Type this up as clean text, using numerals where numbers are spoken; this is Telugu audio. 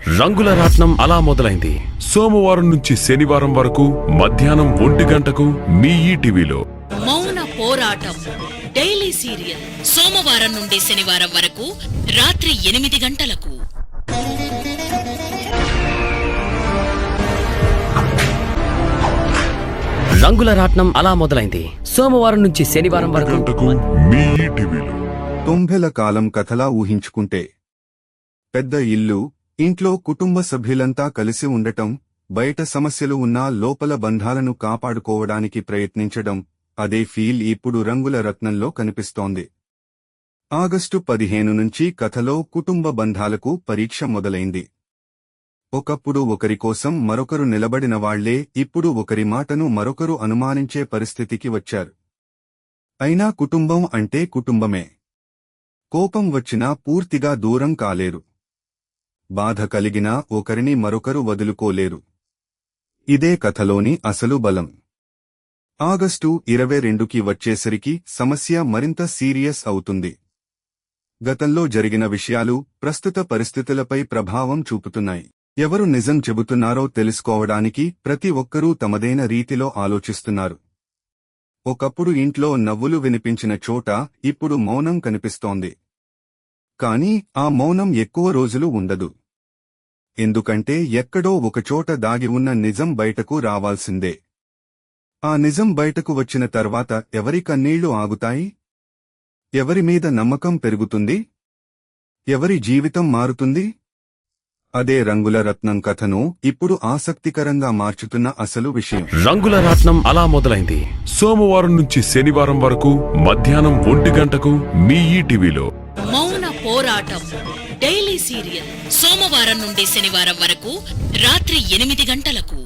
రంగుల రాట్నం అలా మొదలైంది. సోమవారం నుంచి శనివారం వరకు మధ్యాహ్నం 1 గంటకు మీ ఈటీవీలో. మౌన పోరాటం డైలీ సీరియల్ సోమవారం నుండి శనివారం వరకు రాత్రి 8 గంటలకు. రంగుల రాట్నం అలా మొదలైంది. సోమవారం నుంచి శనివారం వరకు మీ ఈటీవీలో. 90ల కాలం కథలా ఊహించుకుంటే పెద్ద ఇల్లు, ఇంట్లో కుటుంబ సభ్యులంతా కలిసి ఉండటం, బయట సమస్యలు ఉన్నా లోపల బంధాలను కాపాడుకోవడానికి ప్రయత్నించడం, అదే ఫీల్ ఇప్పుడు రంగుల రత్నంలో కనిపిస్తోంది. ఆగస్టు 15 నుంచి కథలో కుటుంబ బంధాలకు పరీక్ష మొదలైంది. ఒకప్పుడు ఒకరి కోసం మరొకరు నిలబడిన వాళ్లే ఇప్పుడు ఒకరి మాటను మరొకరు అనుమానించే పరిస్థితికి వచ్చారు. అయినా కుటుంబం అంటే కుటుంబమే. కోపం వచ్చినా పూర్తిగా దూరం కాలేరు. బాధ కలిగినా ఒకరిని మరొకరు వదులుకోలేరు. ఇదే కథలోని అసలు బలం. ఆగస్టు 22కి వచ్చేసరికి సమస్య మరింత సీరియస్ అవుతుంది. గతంలో జరిగిన విషయాలు ప్రస్తుత పరిస్థితులపై ప్రభావం చూపుతున్నాయి. ఎవరు నిజం చెబుతున్నారో తెలుసుకోవడానికి ప్రతి ఒక్కరూ తమదైన రీతిలో ఆలోచిస్తున్నారు. ఒకప్పుడు ఇంట్లో నవ్వులు వినిపించిన చోట ఇప్పుడు మౌనం కనిపిస్తోంది. కానీ ఆ మౌనం ఎక్కువ రోజులు ఉండదు. ఎందుకంటే ఎక్కడో ఒకచోట దాగి ఉన్న నిజం బయటకు రావాల్సిందే. ఆ నిజం బయటకు వచ్చిన తర్వాత ఎవరి కన్నీళ్లు ఆగుతాయి? ఎవరి మీద నమ్మకం పెరుగుతుంది? ఎవరి జీవితం మారుతుంది? అదే రంగుల రత్నం కథను ఇప్పుడు ఆసక్తికరంగా మార్చుతున్న అసలు విషయం. రంగుల రాట్నం అలా మొదలైంది. సోమవారం నుంచి శనివారం వరకు మధ్యాహ్నం 1 గంటకు మీ ఈటీవీలో. మౌన పోరాటం డైలీ సీరియల్ సోమవారం నుండి శనివారం వరకు రాత్రి 8 గంటలకు.